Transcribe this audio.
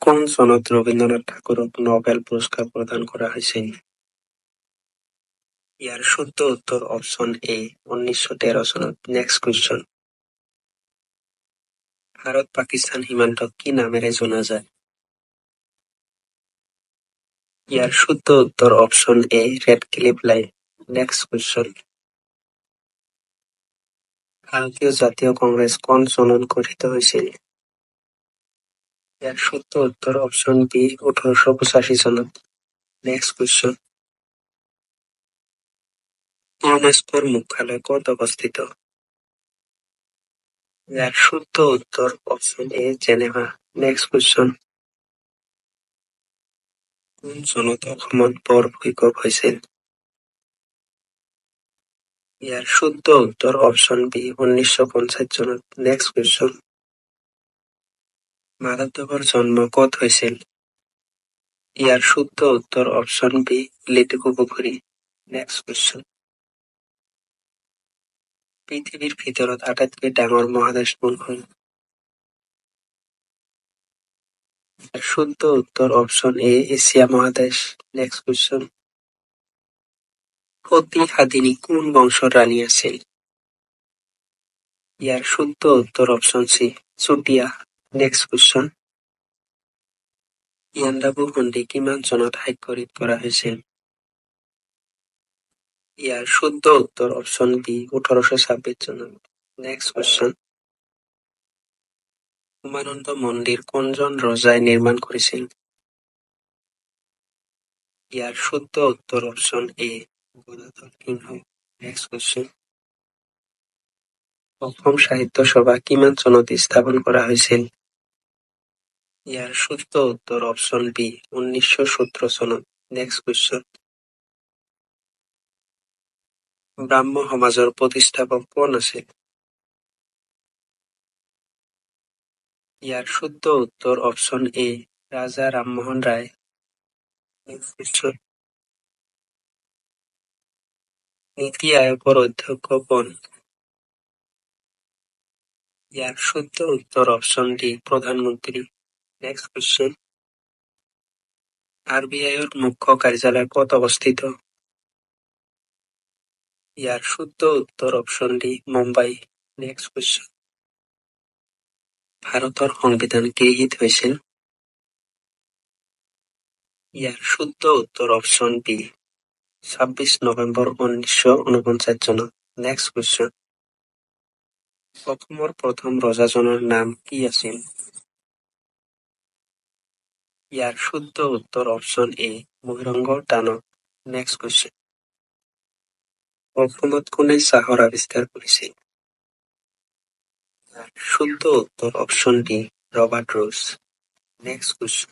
কোন সনদ রবীন্দ্রনাথ ঠাকুরক নোবেল পুরস্কার প্রদান করা হয়েছে? ইয়ার শুদ্ধ উত্তর অপশন এ 1913 সনদ। Next question. ভারত পাকিস্তান সীমান্ত কি নামেরে জানা যায়? ইয়ার শুদ্ধ উত্তর option a red cliff line. Next question. ভারতীয় জাতীয় কংগ্রেস কোন সনত গঠিত হয়েছিল? ইয়ার শুদ্ধ উত্তর অপশন বি 1885 সনত। Next question. ইউনেস্কোর মুখ্যালয় কোথায় অবস্থিত? ইয়ার শুদ্ধ উত্তর অপশন এ জেনেভা। Next question. কোন সনত অসমত বৰ ভূঁইকঁপ হৈছিল? ইয়ার শুদ্ধ উত্তর অপশন বি 1950 সনত। Next question. মাধবদেৱৰ জন্ম ক'ত হৈছিল? ইয়ার শুদ্ধ উত্তর option B Letekupukhuri. Next question. পৃথিৱীৰ ভিতৰত আটাইতকৈ ডাঙৰ মহাদেশ কোনখন? ইয়ার শুদ্ধ উত্তর অপশন এ এছিয়া মহাদেশ। Next question. সতী কোন বংশৰ রানী আছিল? ইয়ার শুদ্ধ উত্তর অপশন সি চুটিয়া। Next question. ইয়াণ্ডাবু সন্ধি কিমান চনত স্বাক্ষৰিত কৰা হৈছিল? ইয়ার শুদ্ধ উত্তর অপশন বি 1826 চনত। Next question. উমানন্দ মন্দির কোনজন ৰজাই নির্মাণ করেছিল? ইয়ার শুদ্ধ উত্তর option A Gadadhar Singha. Next question. Asom Sahitya Sabha কিমান চনত স্থাপন করা হয়েছিল? ইয়ার শুদ্ধ উত্তর অপশন বি 1917 চনত। Next question. ব্ৰাহ্ম সমাজৰ প্ৰতিষ্ঠাপক কোন আছিল? ইয়ার শুদ্ধ উত্তর অপশন এ রাজা রামমোহন রায়। Next question. নীতি আয়োগের অধ্যক্ষ কোন? ইয়ার শুদ্ধ উত্তর অপশন ডি প্রধানমন্ত্রী। Next question. আরবিআইয়ের মুখ্য কার্যালয় কোথায় অবস্থিত? ইয়ার শুদ্ধ উত্তর option D Mumbai. Next question. ভারতের সংবিধান গৃহীত হয়েছিল? ইয়ার শুদ্ধ উত্তর অপশন বি 26 নভেম্বর 1949 চনত। Next question. অসমৰ প্ৰথম ৰজাজনৰ নাম কি আছিল? ইয়ার শুদ্ধ উত্তর option A Mahirang Danav. Next question. অসমত কোনে চাহৰ আৱিষ্কাৰ কৰিছিল? ইয়ার শুদ্ধ উত্তর option D Robert Rose. Next question.